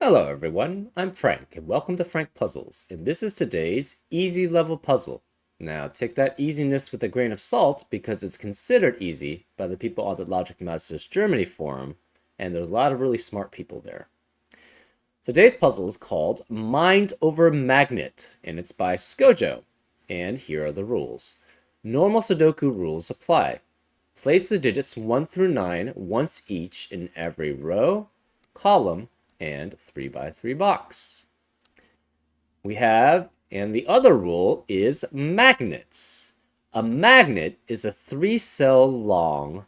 Hello everyone, I'm Frank and welcome to Frank Puzzles, and this is today's easy level puzzle. Now take that easiness with a grain of salt because it's considered easy by the people on the Logic Masters Germany forum, and there's a lot of really smart people there. Today's puzzle is called Mind Over Magnet, and it's by Skojo, and here are the rules. Normal Sudoku rules apply. Place the digits 1 through 9 once each in every row, column, and 3x3 box. We have, and the other rule is magnets. A magnet is a 3-cell long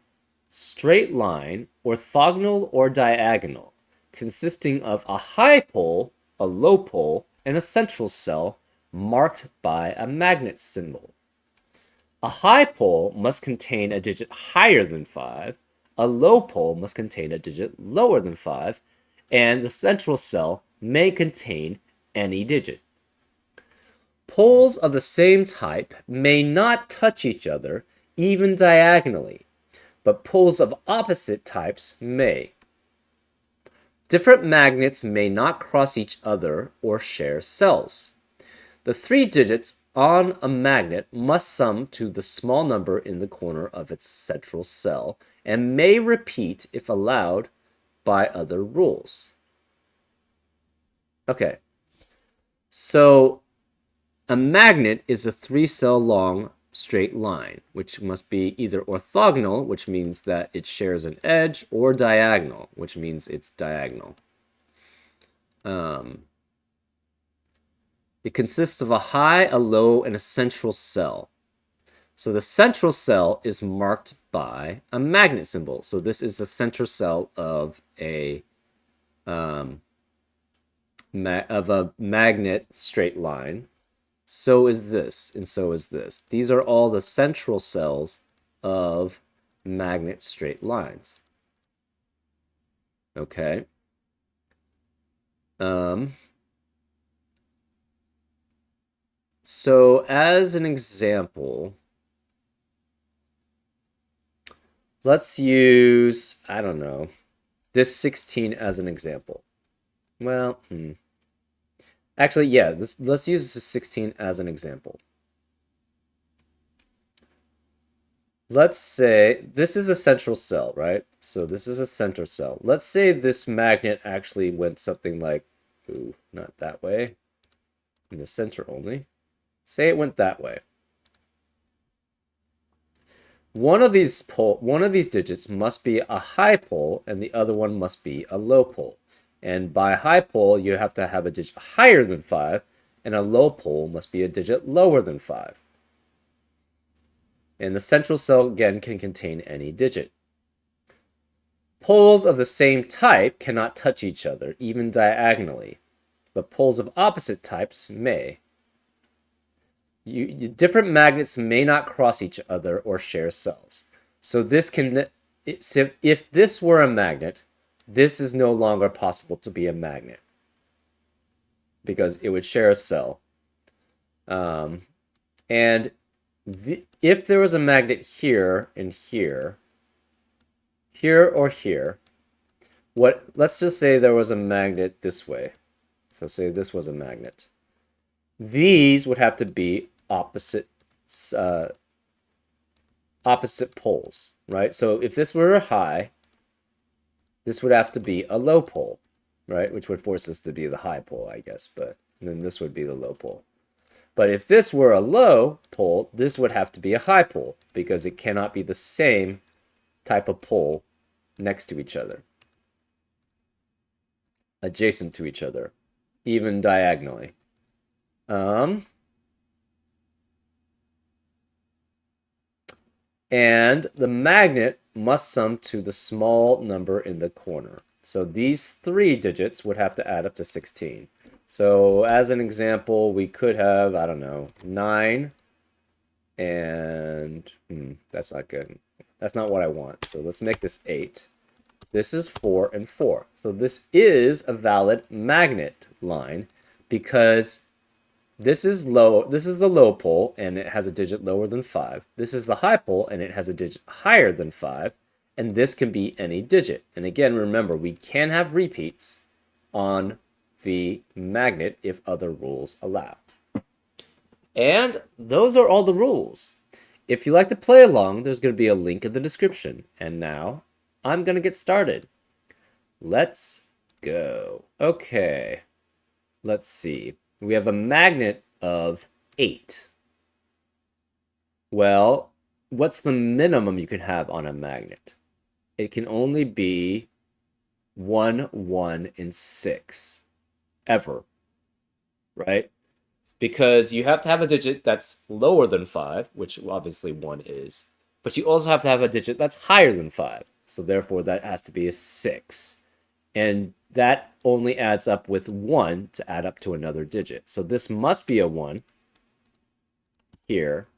straight line, orthogonal or diagonal, consisting of a high pole, a low pole, and a central cell marked by a magnet symbol. A high pole must contain a digit higher than 5, a low pole must contain a digit lower than 5, and the central cell may contain any digit. Poles of the same type may not touch each other, even diagonally, but poles of opposite types may. Different magnets may not cross each other or share cells. The 3 digits on a magnet must sum to the small number in the corner of its central cell and may repeat if allowed by other rules. Okay, so a magnet is a 3-cell long straight line, which must be either orthogonal, which means that it shares an edge, or diagonal, which means it's diagonal. It consists of a high, a low, and a central cell. So the central cell is marked by a magnet symbol. So this is the central cell of a magnet straight line. So is this, and so is this. These are all the central cells of magnet straight lines. Okay. So as an example, let's use, I don't know, this 16 as an example. Well, actually, yeah, let's use this 16 as an example. Let's say this is a central cell, right? So this is a center cell. Let's say this magnet actually went something like, ooh, not that way, in the center only. Say it went that way. One of these digits must be a high pole, and the other one must be a low pole. And by high pole, you have to have a digit higher than 5, and a low pole must be a digit lower than 5. And the central cell, again, can contain any digit. Poles of the same type cannot touch each other, even diagonally, but poles of opposite types may. Different magnets may not cross each other or share cells. So this can, if this were a magnet, this is no longer possible to be a magnet because it would share a cell. And if there was a magnet here and here or here, let's just say there was a magnet this way. So say this was a magnet. These would have to be opposite poles, right? So if this were a high, this would have to be a low pole, right? Which would force us to be the high pole, I guess, but then this would be the low pole. But if this were a low pole, this would have to be a high pole because it cannot be the same type of pole next to each other, adjacent to each other, even diagonally. And the magnet must sum to the small number in the corner. So these 3 digits would have to add up to 16. So as an example, we could have, I don't know, 9 and that's not good. That's not what I want. So let's make this 8. This is 4 and 4. So this is a valid magnet line because this is the low pole, and it has a digit lower than 5. This is the high pole, and it has a digit higher than 5. And this can be any digit. And again, remember, we can have repeats on the magnet if other rules allow. And those are all the rules. If you like to play along, there's going to be a link in the description. And now, I'm going to get started. Let's go. Okay. Let's see. We have a magnet of 8. Well, what's the minimum you can have on a magnet? It can only be 1, 1, and 6. Ever. Right? Because you have to have a digit that's lower than 5, which obviously 1 is. But you also have to have a digit that's higher than 5. So therefore, that has to be a 6. And that only adds up with 1 to add up to another digit. So this must be a 1 here,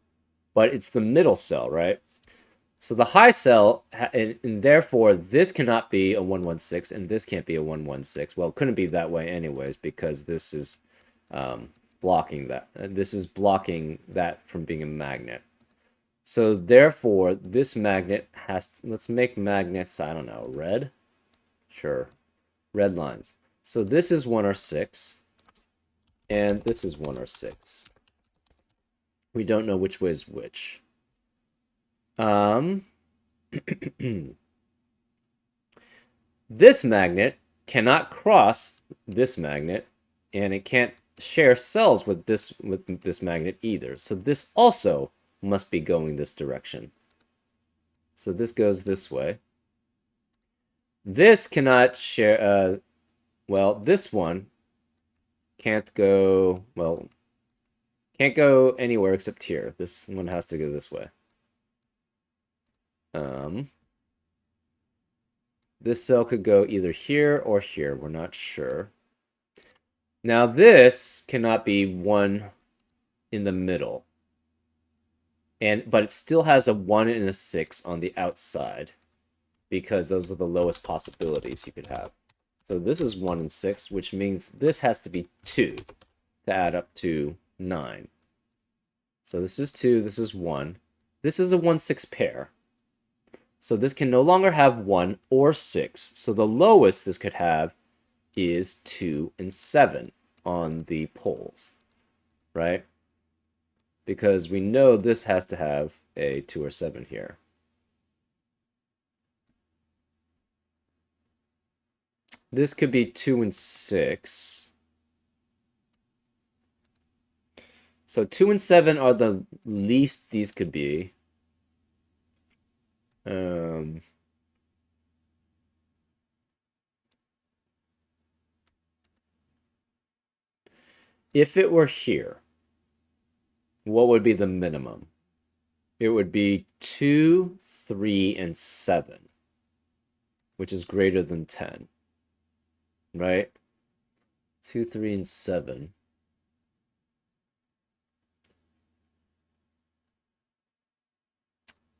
but it's the middle cell, right? So the high cell, and therefore this cannot be a 116, and this can't be a 116. Well, it couldn't be that way anyways, because this is blocking that. This is blocking that from being a magnet. So therefore, this magnet has to, let's make magnets, I don't know, red? Sure. Red lines. So this is 1 or 6, and this is 1 or 6. We don't know which way is which. This magnet cannot cross this magnet, and it can't share cells with this magnet either. So this also must be going this direction. So this goes this way. This cannot share, well, this one can't go, well, can't go anywhere except here. This one has to go this way. This cell could go either here or here. We're not sure. Now this cannot be 1 in the middle. But it still has a 1 and a 6 on the outside, because those are the lowest possibilities you could have. So this is 1 and 6, which means this has to be 2 to add up to 9. So this is 2, this is 1. This is a 1-6 pair. So this can no longer have 1 or 6. So the lowest this could have is 2 and 7 on the poles, right? Because we know this has to have a 2 or 7 here. This could be 2 and 6. So 2 and 7 are the least these could be. If it were here, what would be the minimum? It would be 2, 3, and 7, which is greater than 10, right? 2, 3, and 7.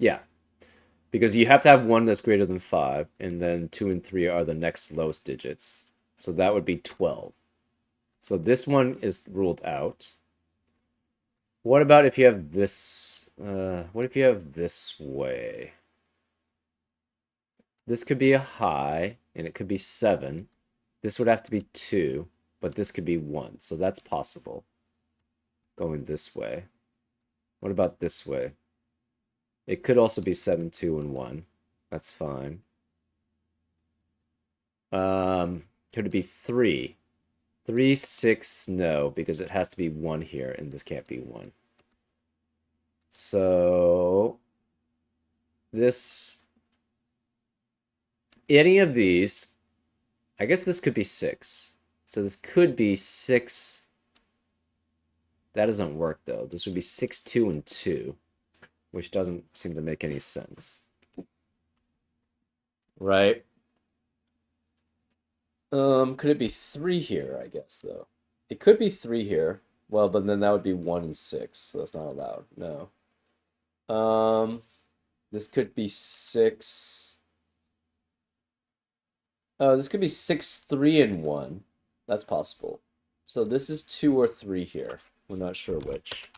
Yeah, because you have to have 1 that's greater than 5, and then 2 and 3 are the next lowest digits. So that would be 12. So this one is ruled out. What about if you have this? What if you have this way? This could be a high, and it could be 7. This would have to be 2, but this could be 1. So that's possible. Going this way. What about this way? It could also be 7, 2, and 1. That's fine. Could it be 3? 3, 6, no, because it has to be 1 here, and this can't be 1. So this, any of these, I guess this could be 6. So this could be 6. That doesn't work, though. This would be 6, 2, and 2, which doesn't seem to make any sense. Right? Could it be 3 here, I guess, though? It could be 3 here. Well, but then that would be 1 and 6, so that's not allowed. No. This could be 6. Oh, this could be 6, 3, and 1. That's possible. So this is 2 or 3 here. We're not sure which.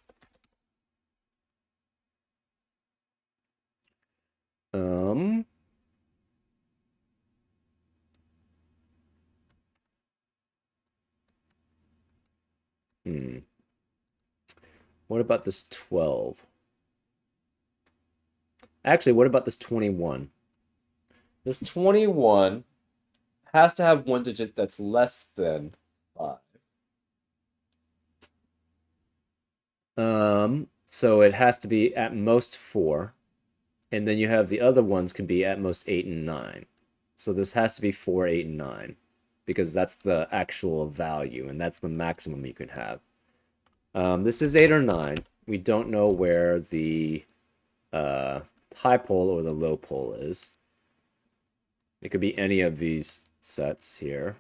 What about this 12? Actually, what about this 21? This 21 has to have one digit that's less than 5. So it has to be at most 4. And then you have the other ones can be at most 8 and 9. So this has to be 4, 8, and 9 because that's the actual value and that's the maximum you can have. This is 8 or 9. We don't know where the high pole or the low pole is. It could be any of these sets here.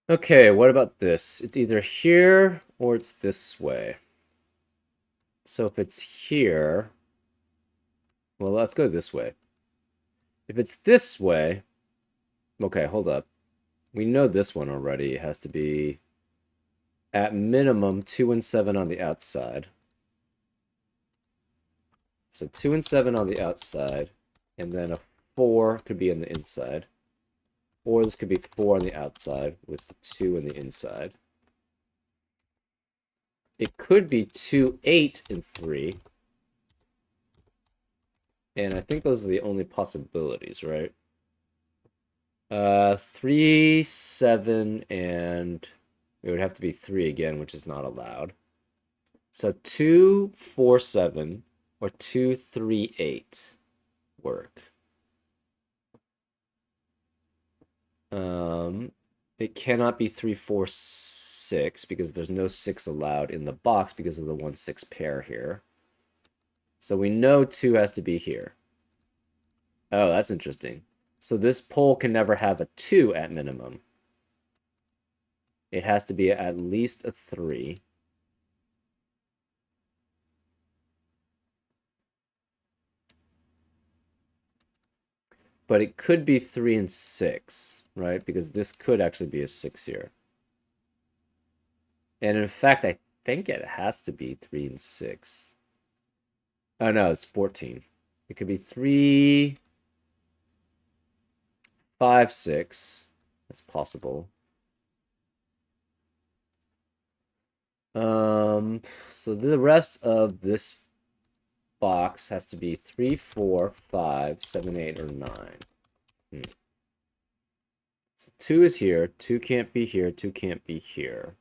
Okay, what about this? It's either here or it's this way. So if it's here, well, let's go this way. If it's this way, okay, hold up. We know this one already. It has to be at minimum 2 and 7 on the outside. So 2 and 7 on the outside, and then a 4 could be on the inside. Or this could be 4 on the outside with the 2 on the inside. It could be 2, 8, and 3. And I think those are the only possibilities, right? 3, 7, and it would have to be 3 again, which is not allowed. So 2, 4, 7, or 2, 3, 8 work. It cannot be 3, 4, 6 because there's no 6 allowed in the box because of the 1, 6 pair here. So we know 2 has to be here. Oh, that's interesting. So this pole can never have a 2 at minimum. It has to be at least a 3. But it could be 3 and 6, right? Because this could actually be a 6 here. And in fact, I think it has to be 3 and 6. Oh, no, it's 14. It could be 3, 5, 6. That's possible. So the rest of this box has to be 3, 4, 5, 7, 8, or 9. So 2 is here. 2 can't be here. 2 can't be here.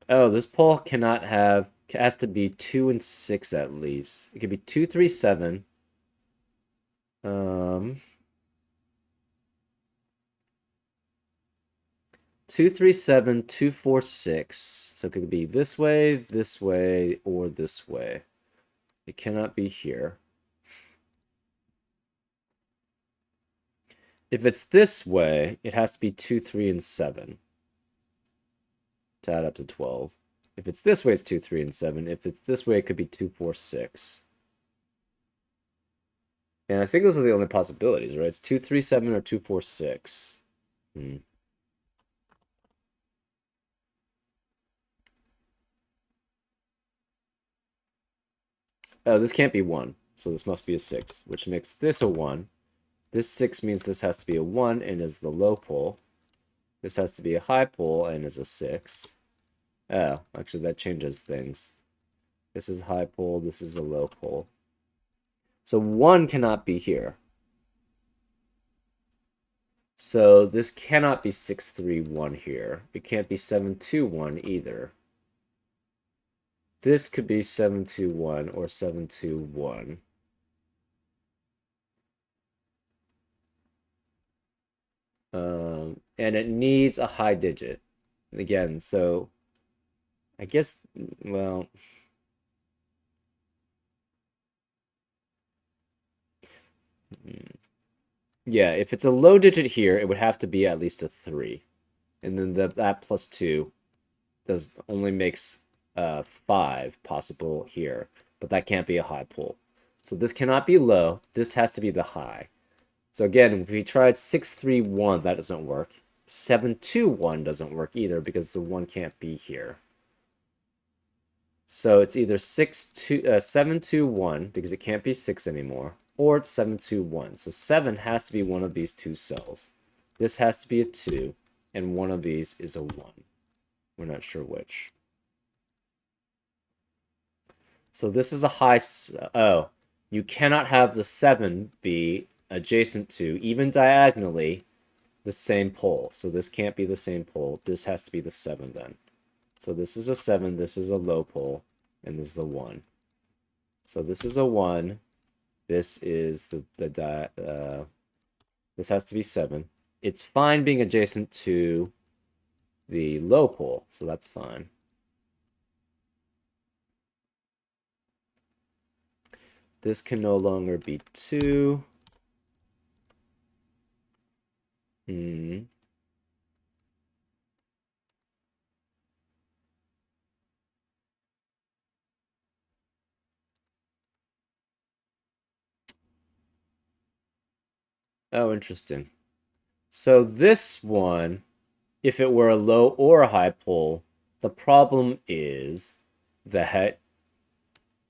Oh, this pole cannot have, has to be 2 and 6 at least. It could be 2, 3, 7. 2, 3, 7, 2, 4, 6. So it could be this way, or this way. It cannot be here. If it's this way, it has to be 2, 3, and 7 to add up to 12. If it's this way, it's 2, 3, and 7. If it's this way, it could be 2, 4, 6. And I think those are the only possibilities, right? It's 2, 3, 7 or 2, 4, 6. Oh, this can't be 1. So this must be a 6, which makes this a 1. This 6 means this has to be a 1 and is the low pole. This has to be a high pole and is a 6. Oh, actually that changes things. This is a high pole, this is a low pole. So 1 cannot be here. So this cannot be 6, 3, 1 here. It can't be 7, 2, 1 either. This could be 7, 2, 1 or 7, 2, 1. And it needs a high digit. Again, so I guess, well, yeah, if it's a low digit here, it would have to be at least a 3. And then that plus 2 does only makes 5 possible here. But that can't be a high pole. So this cannot be low. This has to be the high. So again, if we tried 631, that doesn't work. 721 doesn't work either because the 1 can't be here. So it's either 721 because it can't be 6 anymore, or it's 721. So 7 has to be one of these two cells. This has to be a 2, and one of these is a 1. We're not sure which. So this is a high... Oh, you cannot have the 7 be adjacent to, even diagonally, the same pole. So this can't be the same pole. This has to be the 7 then. So this is a 7, this is a low pole, and this is the 1. So this is a 1. This is this has to be 7. It's fine being adjacent to the low pole, so that's fine. This can no longer be 2. Oh, interesting. So this one, if it were a low or a high pole, the problem is that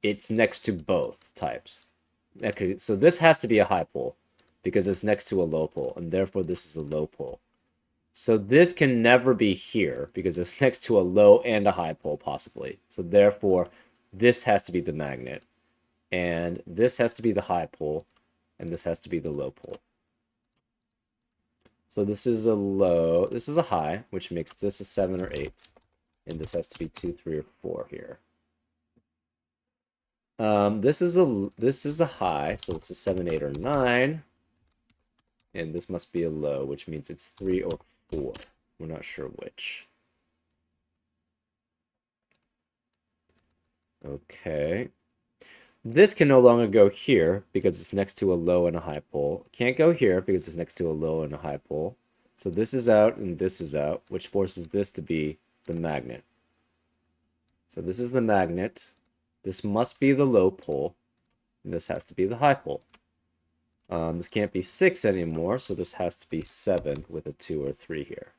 it's next to both types. Okay, so this has to be a high pole because it's next to a low pole, and therefore this is a low pole. So this can never be here because it's next to a low and a high pole possibly. So therefore this has to be the magnet, and this has to be the high pole, and this has to be the low pole. So this is a low, this is a high, which makes this a 7 or 8. And this has to be 2, 3, or 4 here. This is a high, so it's a 7, 8, or 9. And this must be a low, which means it's 3 or 4. We're not sure which. Okay. This can no longer go here because it's next to a low and a high pole. Can't go here because it's next to a low and a high pole. So this is out and this is out, which forces this to be the magnet. So this is the magnet. This must be the low pole. And this has to be the high pole. This can't be 6 anymore, so this has to be 7 with a 2 or 3 here.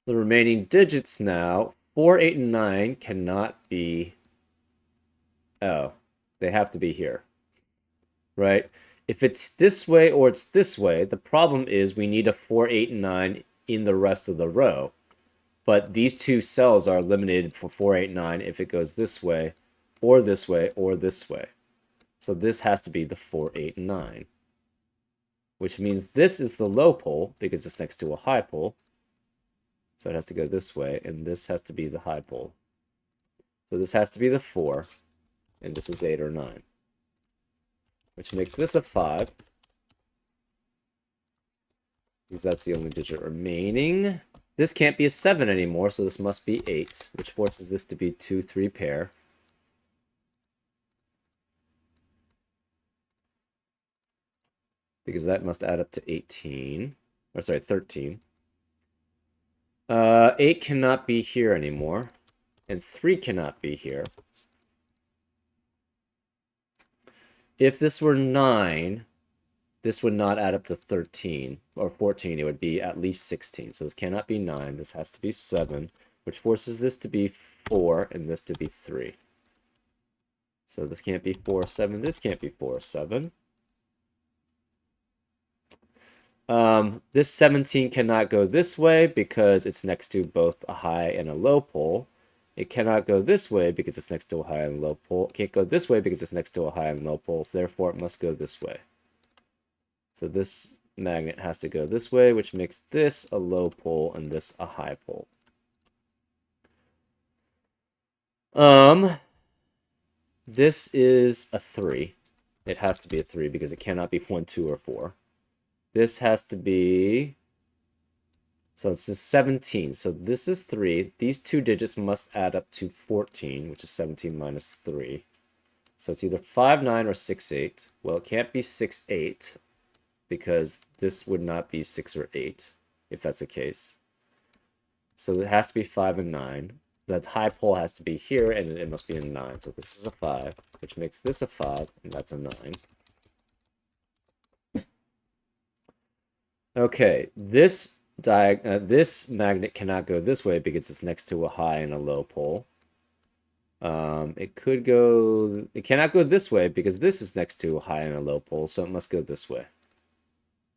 The remaining digits now, 4, 8, and 9 cannot be... Oh, they have to be here. Right? If it's this way or it's this way, the problem is we need a 4, 8, and 9 in the rest of the row. But these two cells are eliminated for 4, 8, 9 if it goes this way, or this way, or this way. So this has to be the 4, 8, and 9. Which means this is the low pole, because it's next to a high pole. So it has to go this way, and this has to be the high pole. So this has to be the 4, and this is 8 or 9. Which makes this a 5. Because that's the only digit remaining. This can't be a 7 anymore, so this must be 8, which forces this to be 2, 3 pair. Because that must add up to 18. Or sorry, 13. 8 cannot be here anymore. And 3 cannot be here. If this were 9, this would not add up to 13 or 14. It would be at least 16. So this cannot be 9. This has to be 7, which forces this to be 4 and this to be 3. So this can't be 4, 7. This can't be 4, 7. This 17 cannot go this way because it's next to both a high and a low pole. It cannot go this way because it's next to a high and low pole. It can't go this way because it's next to a high and low pole. Therefore, it must go this way. So this magnet has to go this way, which makes this a low pole and this a high pole. This is a 3. It has to be a 3 because it cannot be 1, 2, or 4. This has to be... So it's a 17. So this is 3. These two digits must add up to 14, which is 17 minus 3. So it's either 5, 9, or 6, 8. Well, it can't be 6, 8, because this would not be 6 or 8, if that's the case. So it has to be 5 and 9. the high pole has to be here, and it must be a 9. So this is a 5, which makes this a 5, and that's a 9. Okay, this magnet cannot go this way because it's next to a high and a low pole. It cannot go this way because this is next to a high and a low pole, so it must go this way.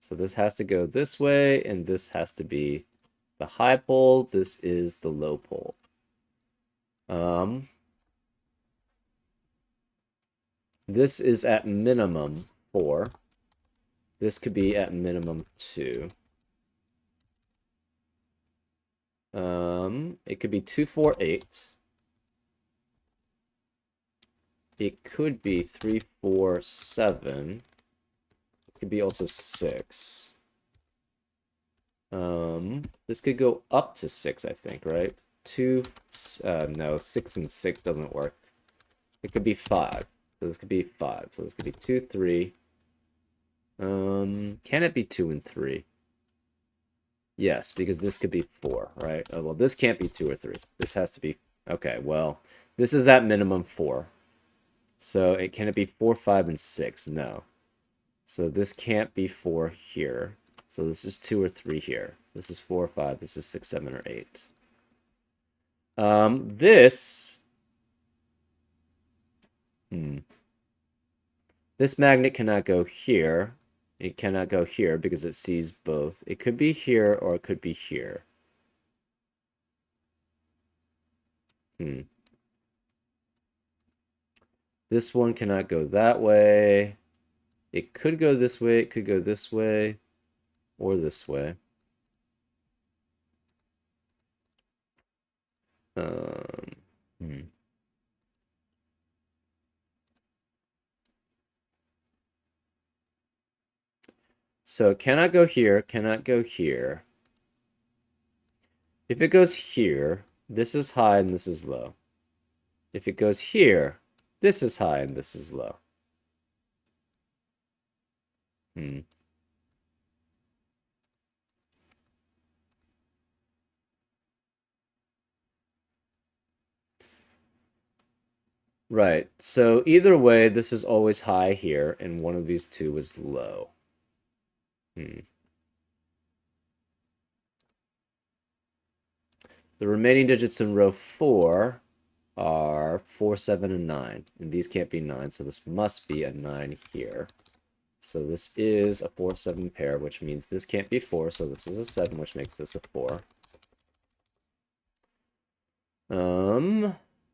So this has to go this way, and this has to be the high pole. This is the low pole. This is at minimum 4. This could be at minimum 2. It could be 2, 4, 8. It could be 3, 4, 7. This could be also 6. This could go up to 6, I think, right? 2, no, 6 and 6 doesn't work. It could be 5. So this could be 5. So this could be 2, 3. Can it be 2 and 3? Yes, because this could be 4, right? Oh, well, this can't be 2 or 3. This has to be... Okay, well, this is at minimum 4. So can it be 4, 5, and 6? No. So this can't be 4 here. So this is 2 or 3 here. This is 4 or 5. This is 6, 7, or 8. This magnet cannot go here. It cannot go here because it sees both. It could be here or it could be here. This one cannot go that way. It could go this way. It could go this way or this way. So cannot go here, cannot go here. If it goes here, this is high and this is low. If it goes here, this is high and this is low. Right. So either way, this is always high here, and one of these two is low. The remaining digits in row 4 are 4, 7, and 9. And these can't be 9, so this must be a 9 here. So this is a 4, 7 pair, which means this can't be 4, so this is a 7, which makes this a 4.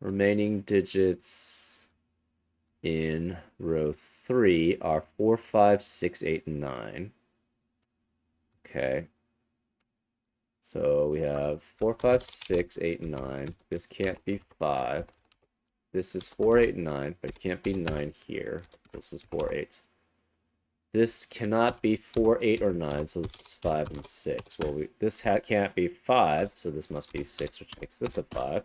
Remaining digits in row 3 are 4, 5, 6, 8, and 9. Okay. So we have 4, 5, 6, 8, and 9. This can't be 5. This is 4, 8, and 9, but it can't be 9 here. This is 4, 8. This cannot be 4, 8, or 9, so this is 5 and 6. Well, this can't be 5, so this must be 6, which makes this a 5.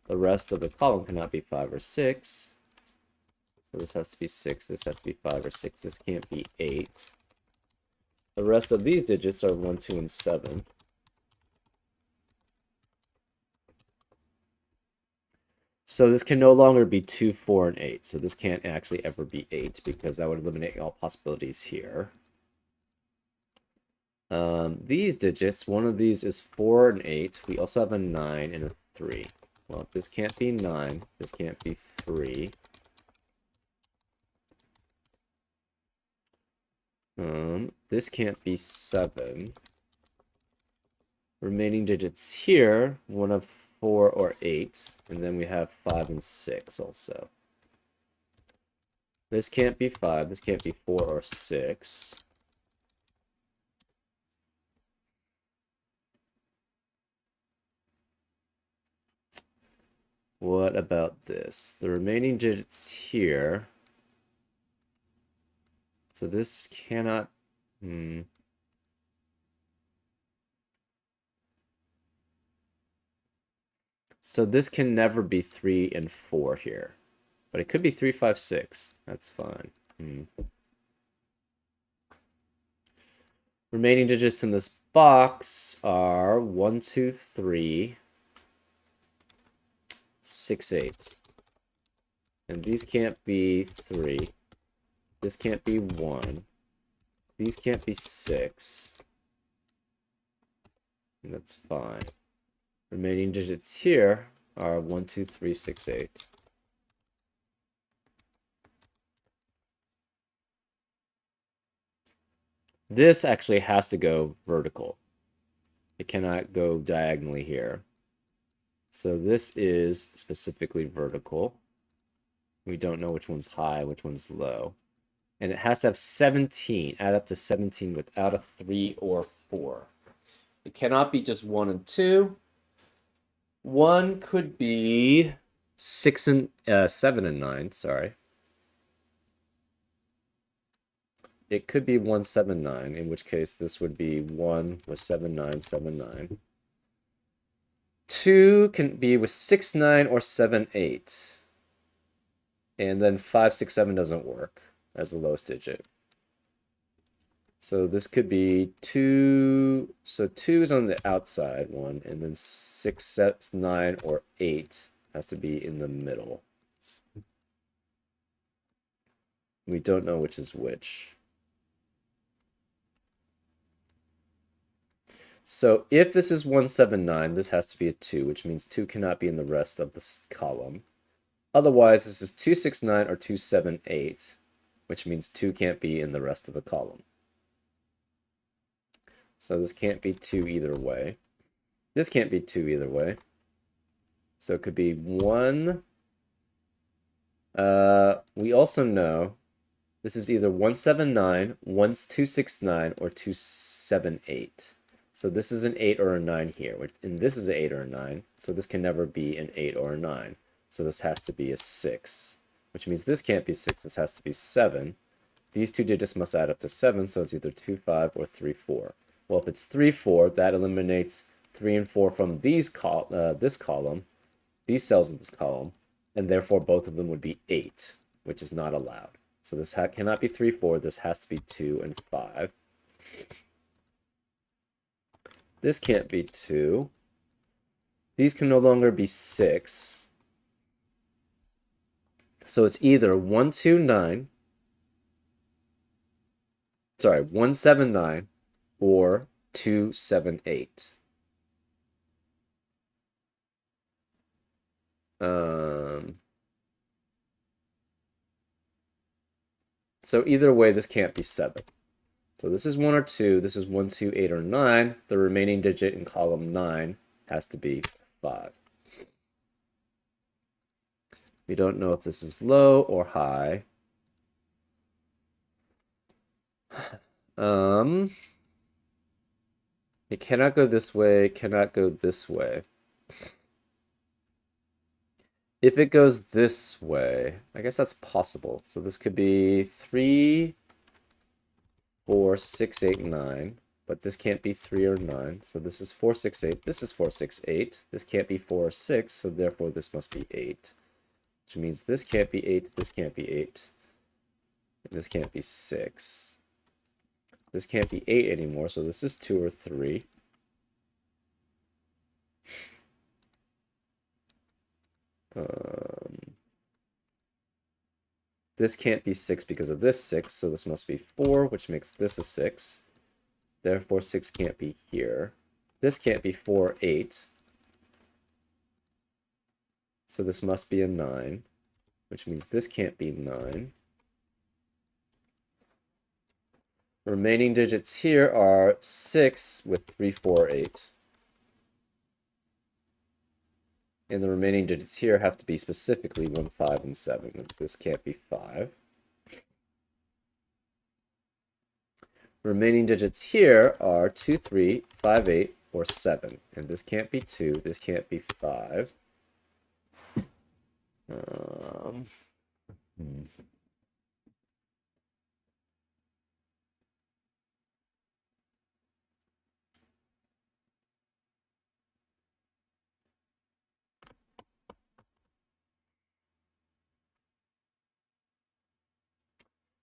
The rest of the column cannot be 5 or 6. So this has to be 6, this has to be 5 or 6. This can't be 8. The rest of these digits are 1, 2, and 7. So this can no longer be 2, 4, and 8. So this can't actually ever be 8 because that would eliminate all possibilities here. These digits, one of these is 4 and 8. We also have a 9 and a 3. Well, this can't be 9. This can't be 3. This can't be 7. Remaining digits here, one of 4 or 8, and then we have 5 and 6 also. This can't be 5, this can't be 4 or 6. What about this? The remaining digits here. So this cannot... So this can never be 3 and 4 here. But it could be 3, 5, 6. That's fine. Remaining digits in this box are 1, 2, 3. 6, 8. And these can't be 3. This can't be 1. These can't be 6. And that's fine. Remaining digits here are 1, 2, 3, 6, 8. This actually has to go vertical. It cannot go diagonally here. So this is specifically vertical. We don't know which one's high, which one's low. And it has to have 17, add up to 17 without a 3 or 4. It cannot be just 1 and 2. 1 could be 6 and 7 and 9, sorry. It could be 1, 7, 9, in which case this would be 1 with 7, 9, 7, 9. 2 can be with 6, 9, or 7, 8. And then 5, 6, 7 doesn't work as the lowest digit. So this could be 2. So 2 is on the outside one, and then 6, 9, or 8 has to be in the middle. We don't know which is which. So if this is 179, this has to be a 2, which means 2 cannot be in the rest of this column. Otherwise, this is 269 or 278, which means 2 can't be in the rest of the column. So this can't be 2 either way. This can't be 2 either way. So it could be 1. We also know this is either 179, 269, or 278. So this is an 8 or a 9 here, and this is an 8 or a 9, so this can never be an 8 or a 9. So this has to be a 6, which means this can't be 6, this has to be 7. These two digits must add up to 7, so it's either 2, 5 or 3, 4. Well, if it's 3, 4, that eliminates 3 and 4 from this column, these cells in this column, and therefore both of them would be 8, which is not allowed. So this cannot be 3, 4, this has to be 2 and 5. This can't be 2. These can no longer be 6. So it's either 179 or 278. So either way, this can't be 7. So this is 1 or 2, this is 1, 2, 8, or 9. The remaining digit in column 9 has to be 5. We don't know if this is low or high. It cannot go this way, cannot go this way. If it goes this way, I guess that's possible. So this could be 3, 4, 6, 8, 9. But this can't be 3 or 9. So this is 4, 6, 8. This is 4, 6, 8. This can't be 4 or 6. So therefore this must be 8. Which means this can't be 8. This can't be 8. And this can't be 6. This can't be 8 anymore. So this is 2 or 3. This can't be 6 because of this 6, so this must be 4, which makes this a 6. Therefore, 6 can't be here. This can't be 4, 8. So this must be a 9, which means this can't be 9. Remaining digits here are 6 with 3, 4, 8. And the remaining digits here have to be specifically 1, 5, and 7. This can't be 5. Remaining digits here are 2, 3, 5, 8, or 7. And this can't be 2. This can't be 5.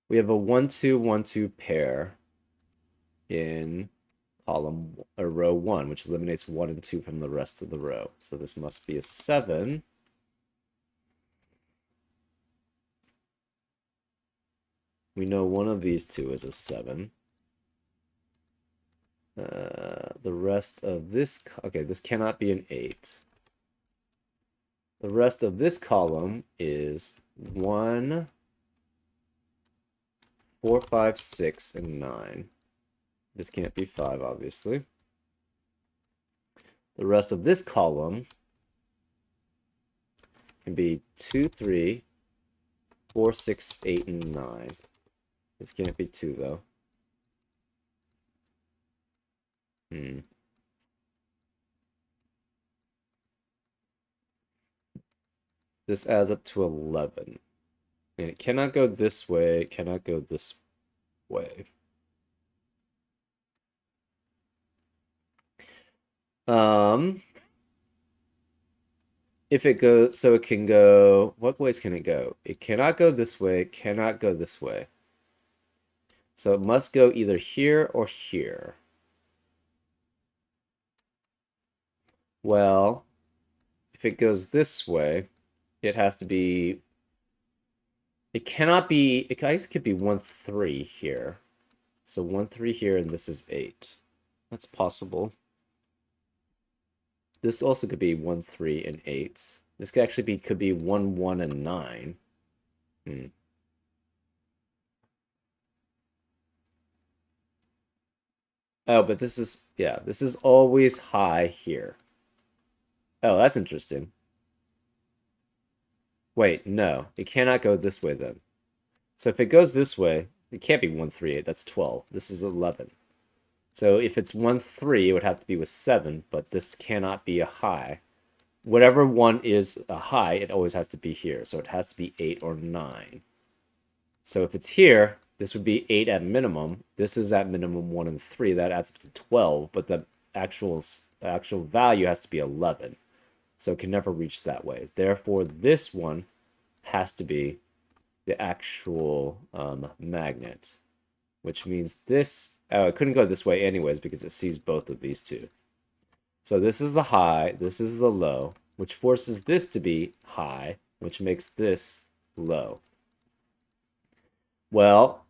We have a 1, 2, 1, 2 pair in column or row 1, which eliminates 1 and 2 from the rest of the row. So this must be a 7. We know one of these two is a 7. The rest of this... Okay, this cannot be an 8. The rest of this column is 1, 4, 5, 6, and 9. This can't be 5, obviously. The rest of this column can be 2, 3, 4, 6, 8, and 9. This can't be 2, though. This adds up to 11. And it cannot go this way, it cannot go this way. If it goes, so it can go, what ways can it go? It cannot go this way, it cannot go this way. So it must go either here or here. Well, if it goes this way, it has to be, it cannot be, I guess it could be 1, 3 here. So 1, 3 here, and this is 8. That's possible. This also could be 1, 3, and 8. This could actually be, could be 1, 1, and 9. Oh, but this is, yeah, this is always high here. Oh, that's interesting. Wait, no. It cannot go this way then. So if it goes this way, it can't be 1, 3, 8. That's 12. This is 11. So if it's 1, 3, it would have to be with 7, but this cannot be a high. Whatever one is a high, it always has to be here. So it has to be 8 or 9. So if it's here, this would be 8 at minimum. This is at minimum 1 and 3. That adds up to 12, but the actual value has to be 11. So it can never reach that way. Therefore, this one has to be the actual magnet, which means this... Oh, it couldn't go this way anyways because it sees both of these two. So this is the high, this is the low, which forces this to be high, which makes this low. Well,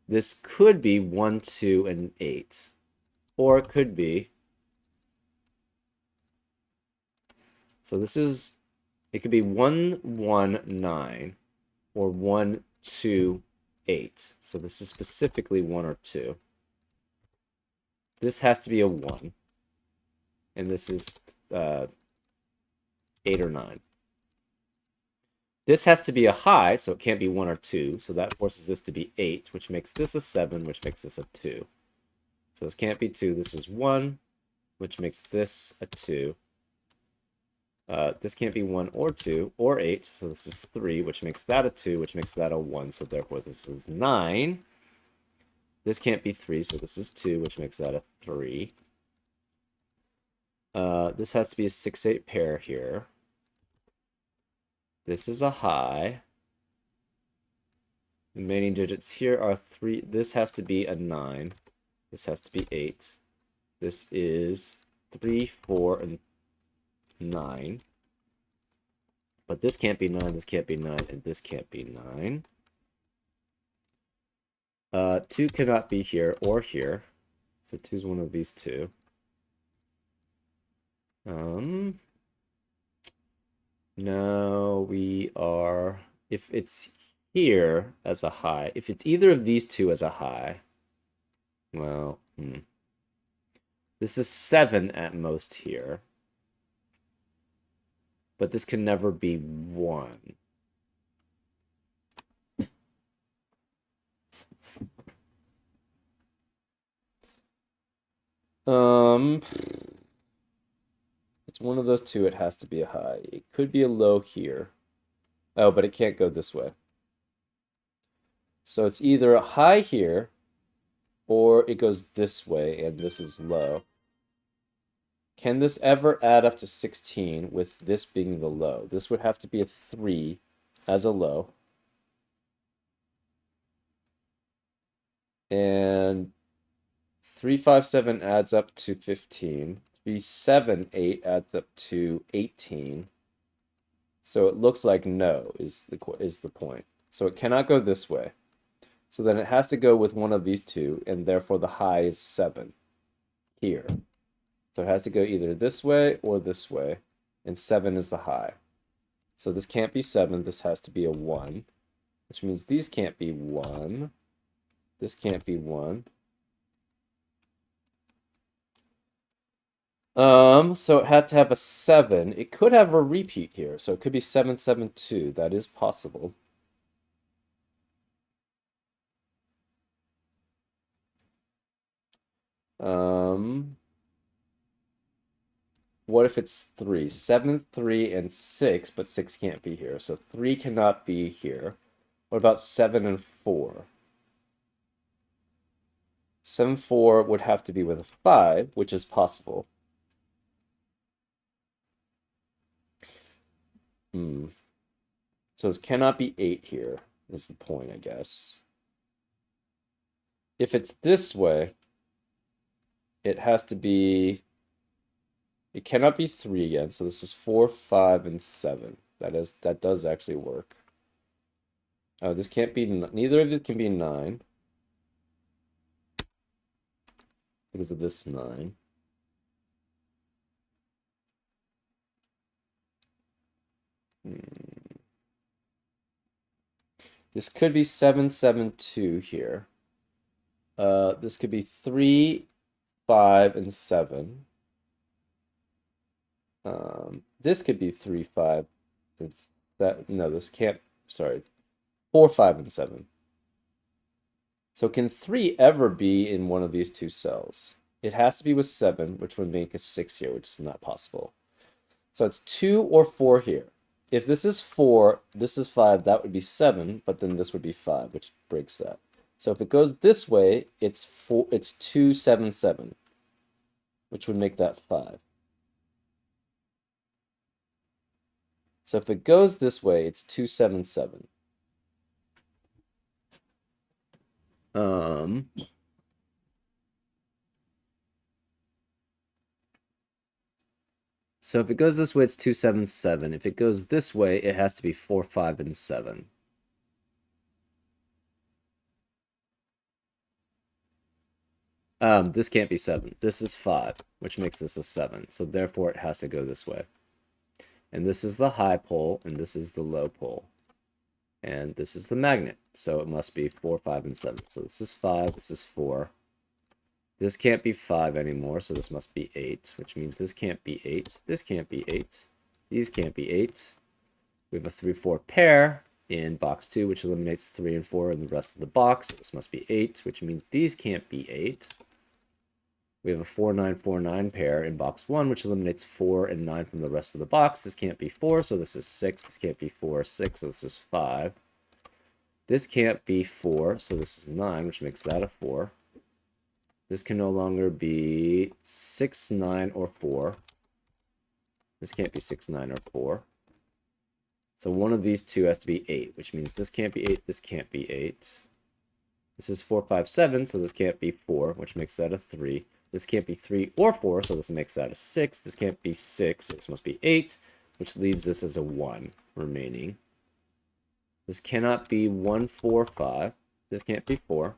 this could be 1, 2, and 8. Or it could be... So this is... It could be 1, 1, 9. Or 1, 2, 8. So this is specifically 1 or 2. This has to be a 1. And this is 8 or 9. This has to be a high, so it can't be 1 or 2. So that forces this to be 8, which makes this a 7, which makes this a 2. So this can't be 2. This is 1, which makes this a 2. This can't be 1 or 2 or 8. So this is 3, which makes that a 2, which makes that a 1. So therefore, this is 9. This can't be 3, so this is 2, which makes that a 3. This has to be a 6, 8 pair here. This is a high. The remaining digits here are 3. This has to be a 9. This has to be 8. This is 3, 4, and 9. But this can't be 9, this can't be 9, and this can't be 9. 2 cannot be here or here. So 2 is one of these two. No, we are... If it's here as a high, if it's either of these two as a high, well, this is 7 at most here. But this can never be 1. It's one of those two, it has to be a high. It could be a low here. Oh, but it can't go this way. So it's either a high here, or it goes this way, and this is low. Can this ever add up to 16 with this being the low? This would have to be a 3 as a low. And 3, 5, 7 adds up to 15. 3, 7, 8 adds up to 18. So it looks like no is the point. So it cannot go this way. So then it has to go with one of these two, and therefore the high is 7 here. So it has to go either this way or this way, and 7 is the high. So this can't be 7, this has to be a 1, which means these can't be 1. This can't be 1. So it has to have a 7. It could have a repeat here, so it could be 7, 7, 2. That is possible. What if it's 3? 7, 3, and 6, but 6 can't be here, so 3 cannot be here. What about 7 and 4? 7, 4 would have to be with a 5, which is possible. So this cannot be 8 here, is the point, I guess. If it's this way, it has to be... It cannot be 3 again, so this is 4, 5, and 7. That does actually work. Oh, this can't be... Neither of these can be 9. Because of this 9. This could be 7, 7, 2 here. This could be 3, 5, and 7. This could be 3, 5. It's that no, this can't. Sorry, 4, 5, and 7. So can 3 ever be in one of these two cells? It has to be with 7, which would make a 6 here, which is not possible. So it's 2 or 4 here. If this is 4, this is 5, that would be 7, but then this would be 5, which breaks that. So if it goes this way, it's 2, 7, 7, which would make that 5. So if it goes this way, it's 2, 7, 7. So if it goes this way, it's 2, 7, 7. If it goes this way, it has to be 4, 5, and 7. This can't be 7. This is 5, which makes this a 7. So therefore, it has to go this way. And this is the high pole, and this is the low pole. And this is the magnet. So it must be 4, 5, and 7. So this is 5, this is 4. This can't be 5 anymore, so this must be 8, which means this can't be 8. This can't be 8. These can't be 8. We have a 3, 4 pair in box 2, which eliminates 3 and 4 in the rest of the box. This must be 8, which means these can't be 8. We have a 4, 9, 4, 9 pair in box 1, which eliminates 4 and 9 from the rest of the box. This can't be 4, so this is 6. This can't be 4, 6, so this is 5. This can't be 4, so this is 9, which makes that a 4. This can no longer be 6, 9, or 4. This can't be 6, 9, or 4. So one of these two has to be 8, which means this can't be 8, this can't be 8. This is 4, 5, 7, so this can't be 4, which makes that a 3. This can't be 3 or 4, so this makes that a 6. This can't be 6, so this must be 8, which leaves this as a 1 remaining. This cannot be 1, 4, 5. This can't be 4.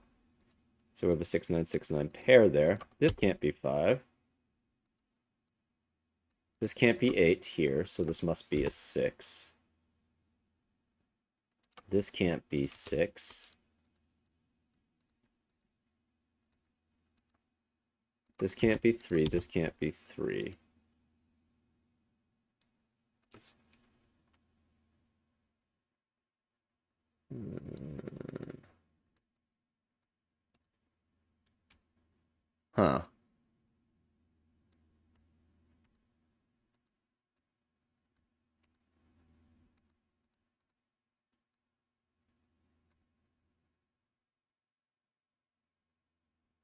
So we have a 6, 9, 6, 9 pair there. This can't be 5. This can't be 8 here, so this must be a 6. This can't be 6. This can't be 3. This can't be 3. Huh.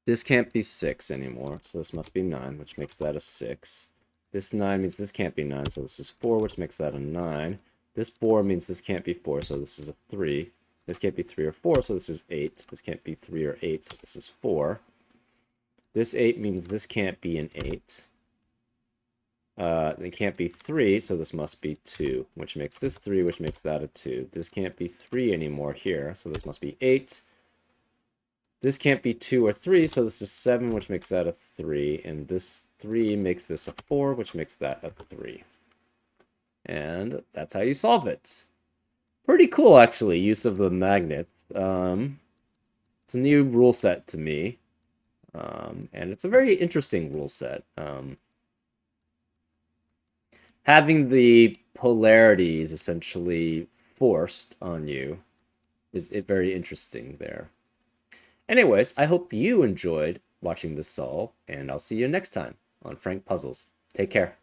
This can't be 6 anymore, so this must be 9, which makes that a 6. This 9 means this can't be 9, so this is 4, which makes that a 9. This 4 means this can't be 4, so this is a 3. This can't be 3 or 4, so this is 8. This can't be 3 or 8, so this is 4. This 8 means this can't be an 8. It can't be 3, so this must be 2, which makes this 3, which makes that a 2. This can't be 3 anymore here, so this must be 8. This can't be 2 or 3, so this is 7, which makes that a 3. And this 3 makes this a 4, which makes that a 3. And that's how you solve it. Pretty cool, actually, use of the magnets. It's a new rule set to me. And it's a very interesting rule set. Having the polarities essentially forced on you is very interesting there. Anyways, I hope you enjoyed watching this solve, and I'll see you next time on Frank Puzzles. Take care.